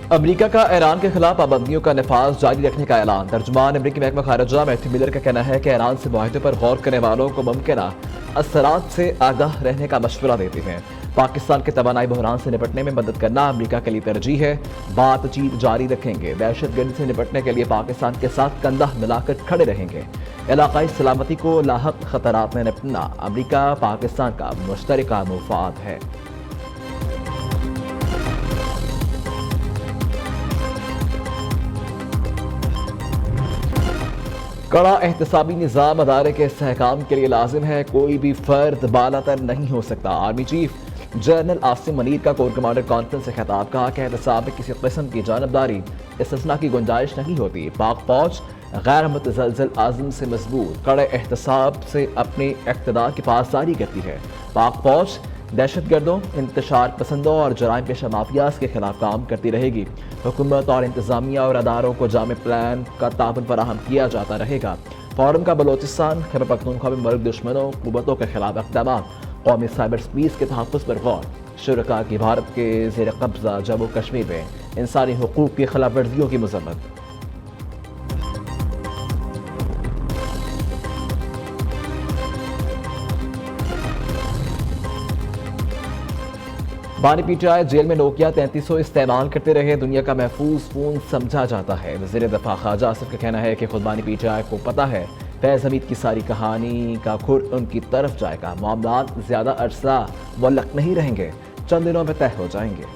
अमरीका का ईरान के खिलाफ पाबंदियों का नफाज जारी रखने का ऐलान। तर्जुमान अमरीकी महकमा खारजा मैथ्यू मिलर का कहना है कि ईरान से मुआहदे पर गौर करने वालों को मुमकिन असरात से आगाह रहने का मशवरा देते हैं। पाकिस्तान के तवानाई बहरान से निपटने में मदद करना अमरीका के लिए तरजीह है। बातचीत जारी रखेंगे। दहशतगर्दी से निपटने के लिए पाकिस्तान के साथ कंधा मिलाकर खड़े रहेंगे। इलाकाई सलामती को लाहक खतरात में निपटना अमरीका पाकिस्तान का मुश्तरका मुफाद है। कड़ा एहतसाबी निज़ाम अदारे के इस्तेहकाम के लिए लाजिम है। कोई भी फर्द बालातर नहीं हो सकता। Army chief general Asim Munir का कोर कमांडर कॉन्फ्रेंस से खिताब। कहा कि एहतसाब में किसी किस्म की जानबदारी इस्तिस्ना की गुंजाइश नहीं होती। पाक फौज गैर मुतज़लज़ल आज़म से मजबूत कड़े एहतसाब से अपने इक़्तिदार की पासदारी करती है। पाक फौज दहशतगर्दों, इंतशार पसंदों और जराइम पेशा माफियाज के खिलाफ काम करती रहेगी। हुकूमत और इंतजामिया और अदारों को जामे प्लान का ताबन फराहम किया जाता रहेगा। फोरम का बलोचिस्तान खैबर पख्तूनख्वा में मर्द दुश्मनों कुव्वतों के खिलाफ इक़दाम, कौमी साइबर स्पेस के तहफ़्फ़ुज़ पर गौर। शुरका की भारत के ज़ेर कब्ज़ा जम्मू कश्मीर में इंसानी हुकूक की खिलाफ वर्जियों की मज़म्मत। बानी पीटीआई जेल में नोकिया 3300 इस्तेमाल करते रहे। दुनिया का महफूज फोन समझा जाता है। वज़ीर दफ़ा ख्वाजा आसिफ का कहना है कि खुद बानी पीटीआई को पता है फैज़ हमीद की सारी कहानी का खुर उनकी तरफ जाएगा। मामला ज़्यादा अरसा मुअल्लक़ नहीं रहेंगे, चंद दिनों में तय हो जाएंगे।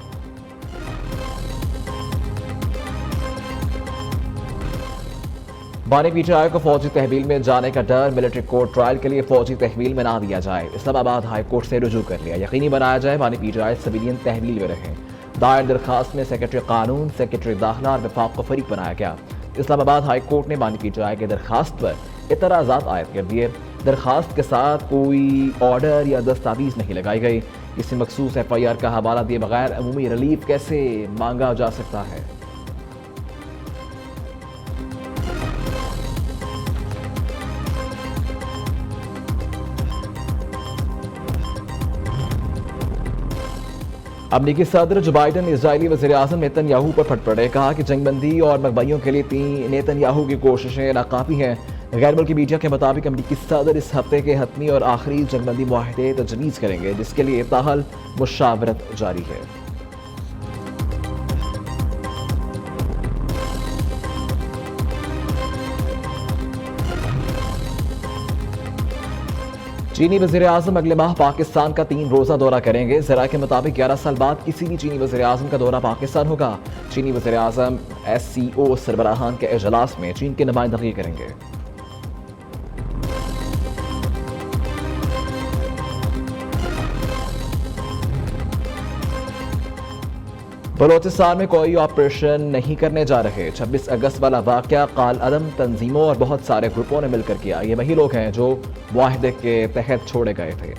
बानी पीटीआई को फौजी तहवील में जाने का डर। मिलिट्री कोर्ट ट्रायल के लिए फौजी तहवील में ना दिया जाए। इस्लामाबाद हाई कोर्ट से रुजू कर लिया। यकीनी बनाया जाए बानी पीटीआई सिविलियन तहवील में रहें। दायर दरखास्त में सेक्रेटरी कानून, सेक्रेटरी दाखिला और वफाक को फरीक बनाया गया। इस्लामाबाद हाई कोर्ट ने बानी पीटीआई की दरखास्त पर इतराज़ात आयद कर दिए। दरखास्त के साथ कोई ऑर्डर या दस्तावीज नहीं लगाई गई। किसी मखसूस FIR का हवाला दिए बगैर अमूमी रिलीफ कैसे मांगा जा सकता है। अमरीकी सदर जो बाइडन इजरायली वज़ीर आज़म नेतन्याहू पर फट पड़े। कहा कि जंगबंदी और मकबइयों के लिए नेतन्याहू की कोशिशें नाकाफी हैं। गैर मुल्की मीडिया के मुताबिक अमरीकी सदर इस हफ्ते के हतमी और आखिरी जंगबंदी मुआहदे तजवीज़ करेंगे, जिसके लिए ताहल मुशावरत जारी है। चीनी वज़ीर आज़म अगले माह पाकिस्तान का 3 रोज़ा दौरा करेंगे। ज़रा के मुताबिक 11 साल बाद किसी भी चीनी वज़ीर आज़म का दौरा पाकिस्तान होगा। चीनी वज़ीर आज़म SCO सरबराहान के इजलास में चीन की नुमाइंदगी करेंगे। बलोचिस्तान में कोई ऑपरेशन नहीं करने जा रहे। 26 अगस्त वाला वाक़या काल अदम तंजीमों और बहुत सारे ग्रुपों ने मिलकर किया। ये वही लोग हैं जो मुआहदे के तहत छोड़े गए थे।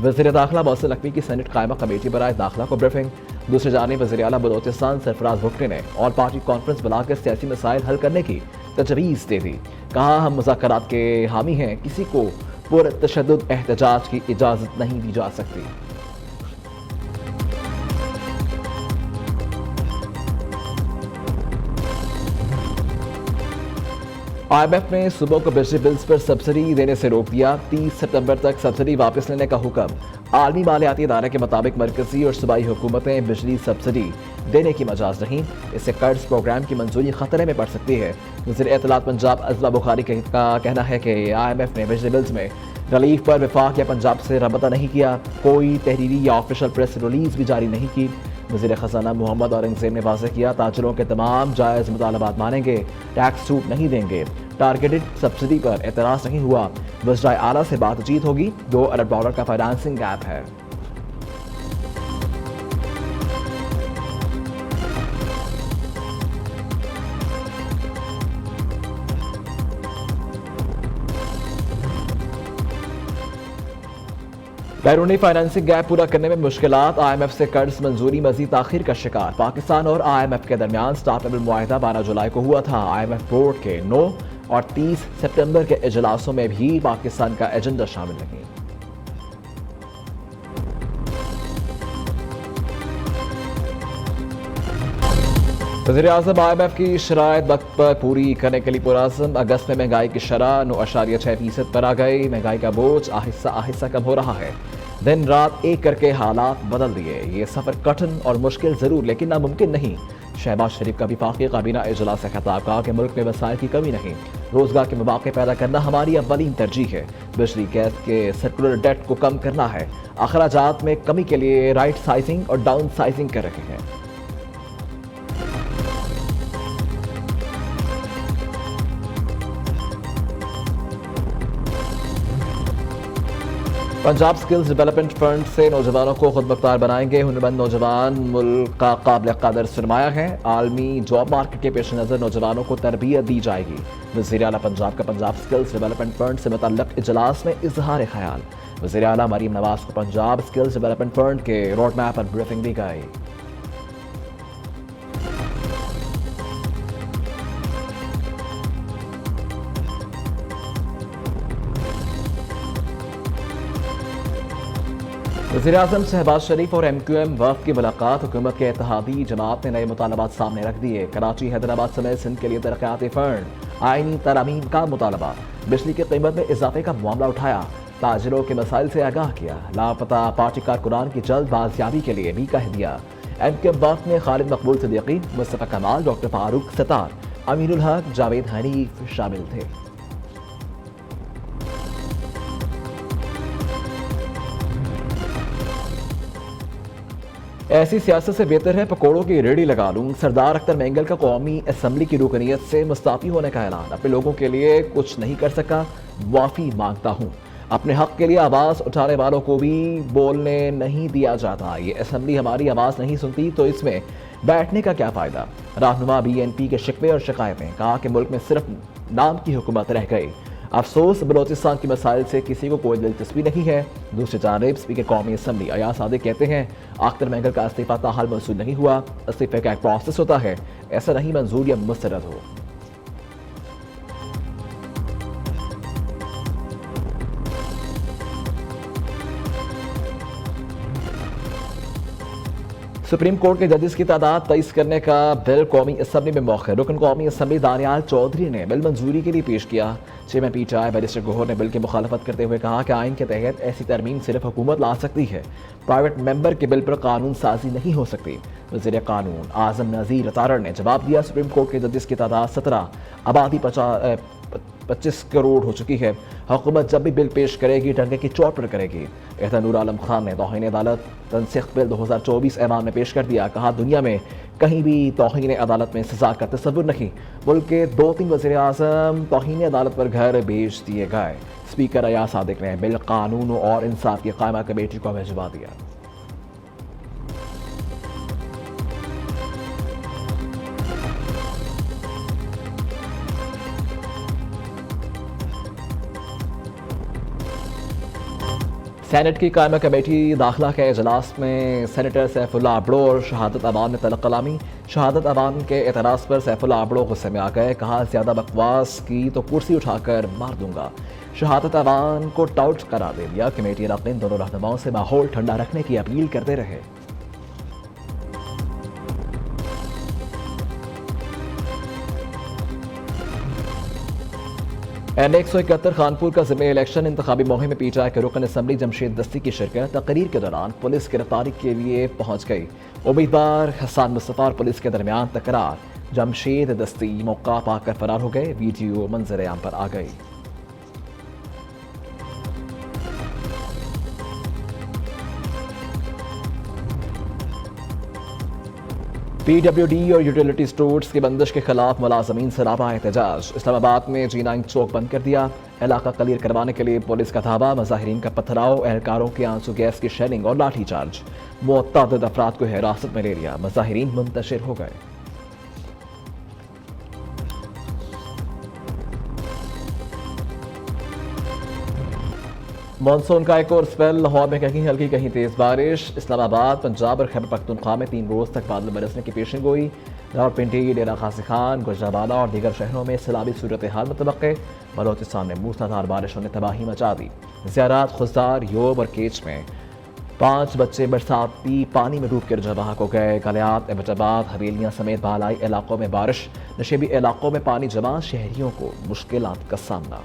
वज़ीर दाखिला मोहसिन नकवी की सेनेट कायमा कमेटी बराए दाखिला को ब्रीफिंग। दूसरी जानिब वज़ीर आला बलोचिस्तान सरफराज भुट्टो ने ऑल पार्टी कॉन्फ्रेंस बुलाकर सियासी मसाइल हल करने की तजवीज़ दे दी। कहा, हम मुज़ाकरात के हामी हैं, किसी को पुरतशद्दुद एहतजाज की इजाज़त नहीं दी जा सकती। IMF ने सुबह को बिजली बिल्स पर सब्सिडी देने से रोक दिया। 30 सितंबर तक सब्सिडी वापस लेने का हुक्म। आलमी मालियाती इदारे के मुताबिक मरकजी और सूबाई हुकूमतें बिजली सब्सिडी देने की मजाज नहीं। इससे कर्ज प्रोग्राम की मंजूरी खतरे में पड़ सकती है। वज़ीर इत्तलात पंजाब अज़वा बुखारी का कहना है कि IMF ने बिजली बिल्स में रिलीफ पर वफाक या पंजाब से रब्ता नहीं किया। कोई तहरीरी या ऑफिशियल प्रेस रिलीज भी जारी नहीं की। वज़ीर ख़ज़ाना मोहम्मद औरंगज़ेब ने वाज़ेह किया, ताजरों के तमाम जायज़ मुतालबात मानेंगे, टैक्स छूट नहीं देंगे। टारगेटेड सब्सिडी पर एतराज़ नहीं हुआ। वज़राए आला से बातचीत होगी। $2 अरब का फाइनेंसिंग गैप है। बैरूनी फाइनेंसिंग गैप पूरा करने में मुश्किलात। IMF से कर्ज मंजूरी मजीद ताखिर का शिकार। पाकिस्तान और IMF के दरमियान स्टाफ लेवल मुआहिदा 12 जुलाई को हुआ था। IMF बोर्ड के 9 और 30 सितंबर के इजलासों में भी पाकिस्तान का एजेंडा शामिल नहीं। वज़ीर-ए-आज़म IMF की शराइत वक्त पर पूरी करने के लिए पुरज़्म। अगस्त में महंगाई की शरह 9.6% पर आ गई। महंगाई का बोझ आहिस्ता आहिस्ता कम हो रहा है। दिन रात एक करके हालात बदल दिए। ये सफ़र कठिन और मुश्किल ज़रूर लेकिन नामुमकिन नहीं। शहबाज शरीफ का वफाकी काबीना इजलास से खिताब, कहा कि मुल्क में वसाइल की कमी नहीं, रोजगार के मौके पैदा करना हमारी अव्वलीन तरजीह है। बिजली गैस के सर्कुलर डेट को कम करना है। अखराजात में कमी के लिए राइट साइजिंग और डाउन साइजिंग कर रहे हैं। पंजाब स्किल्स डेवलपमेंट फंड से नौजवानों को खुद मुख्तार बनाएंगे। हुनरमंद नौजवान मुल्क का काबिल कदर सरमाया है। आलमी जॉब मार्केट के पेश नज़र नौजवानों को तरबियत दी जाएगी। वज़ीर आला पंजाब का पंजाब स्किल्स डेवलपमेंट फंड से मुतल्लिक़ इजलास में इजहार ख्याल। वज़ीर आला मरीम नवाज को पंजाब स्किल्स डेवलपमेंट फंड के रोड मैप पर ब्रीफिंग दी गई। वज़ीर-ए-आज़म शहबाज शरीफ और MQM वफ़द की मुलाकात। हुकूमत के इत्तेहादी जमात ने नए मुतालबात सामने रख दिए। कराची हैदराबाद समेत सिंध के लिए तरक्याती फंड, आईनी तरमीम का मुतालबा। बिजली की कीमत में इजाफे का मामला उठाया। ताजिरों के मसाइल से आगाह किया। लापता पार्टी कारकुनान की जल्द बाजियाबी के लिए भी कह दिया। MQM वफ़द में खालिद मकबूल सिद्दीकी, मुस्तफ़ा कमाल, डॉक्टर फारूक सत्तार, अमीनुल हक, जावेद हनीफ शामिल थे। ऐसी सियासत से बेहतर है पकौड़ों की रेडी लगा लूं। सरदार अख्तर मेंगल का कौमी असम्बली की रुकनीत से मुस्ताफी होने का ऐलान। अपने लोगों के लिए कुछ नहीं कर सका, माफी मांगता हूं। अपने हक के लिए आवाज़ उठाने वालों को भी बोलने नहीं दिया जाता। ये असम्बली हमारी आवाज़ नहीं सुनती तो इसमें बैठने का क्या फ़ायदा। रहनुमा BNP के शिकवे और शिकायतें, कहा कि मुल्क में सिर्फ नाम की हुकूमत रह गई। अफसोस बलोचिस्तान की मसाइल से किसी को कोई दिलचस्पी नहीं है। दूसरी जानिब स्पीकर कौमी असम्बली अयाज सादिक कहते हैं अख्तर मेंगल का इस्तीफा ताहाल मंजूर नहीं हुआ। इस्तीफे का एक प्रोसेस होता है, ऐसा नहीं मंजूर या मुस्तरद हो। सुप्रीम कोर्ट के जजेस की तादाद 23 करने का बिल कौमी असम्बली में मौखर। रुकन कौमी असम्बली दानियाल चौधरी ने बिल मंजूरी के लिए पेश किया। चेयरमैन PTI बैरिस्टर गौहर ने बिल की मुखालफत करते हुए कहा कि आइन के तहत ऐसी तरमीम सिर्फ हुकूमत ला सकती है, प्राइवेट मेंबर के बिल पर कानून साजी नहीं हो सकती। वज़ीर कानून आज़म नज़ीर अतारड़ ने जवाब दिया, सुप्रीम कोर्ट के जजेस की तादाद 17, आबादी 25 करोड़ हो चुकी है। हुकूमत जब भी बिल पेश करेगी डंके की चोट पर करेगी। एहसान नूर आलम खान ने तौहीन अदालत तनसीख बिल 2024 ऐवान में पेश कर दिया। कहा दुनिया में कहीं भी तौहीन अदालत में सजा का तस्वुर नहीं। मुल्क के 2-3 वज़ीर आज़म तौहीन अदालत पर घर भेज दिए गए। स्पीकर अयाज सादिक ने बिल कानून और इंसाफ की कायमा कमेटी को भिजवा दिया। सेनेट की कायमा कमेटी दाखिला के इजलास में सेनेटर सैफुल्लाह अबड़ो और शहादत अवान ने तलब कलामी। शहादत अवान के एतराज़ पर सैफुल्लाह अबड़ो गुस्से में आ गए। कहा ज़्यादा बकवास की तो कुर्सी उठाकर मार दूंगा। शहादत अवान को टाउट करार दे दिया। कमेटी अरकान दोनों रहनुमाओं से माहौल ठंडा रखने की अपील करते रहे। N171 खानपुर का ज़िले इलेक्शन इंतखाबी मुहिम में PTI के रुकन असम्बली जमशेद दस्ती की शिरकत। तकरीर के दौरान पुलिस गिरफ्तारी के लिए पहुंच गई। उम्मीदवार हसन मुस्तफ़ा और पुलिस के दरमियान तकरार। जमशेद दस्ती मौका पाकर फरार हो गए। वीडियो मंजर आम पर आ गई। PWD और यूटिलिटी स्टोर्स की बंदिश के खिलाफ मुलाजमीन से राबा एहतजाज। इस्लामाबाद में G9 चौक बंद कर दिया। इलाका क्लियर करवाने के लिए पुलिस का धावा। मुजाहिरीन का पथराव, एहलकारों के आंसू गैस की शेलिंग और लाठी चार्ज। मुतअद्दिद अफराद को हिरासत में ले लिया। मुजाहिरीन मुंतशिर हो गए। मानसून का एक और स्पेल। लाहौर में कहीं हल्की कहीं तेज बारिश। इस्लामाबाद, पंजाब और खैबर पख्तूनख्वा में 3 रोज तक बादल बरसने की पेशन गोई। रावलपिंडी, डेरा गाजी खान, गुजरावाला और दीगर शहरों में सैलाबी सूरत हाल मुतवक्के। बलोचिस्तान में मूसलाधार बारिशों ने तबाही मचा दी। ज़ियारात, खुजदार, योब और केच में 5 बच्चे बरसाती पानी में डूब कर जवाहक हो गए। कलियात, एबटाबाद, हवेलियां समेत बालाई इलाकों में बारिश, नशेबी इलाकों में पानी जमा, शहरियों को मुश्किलात का सामना।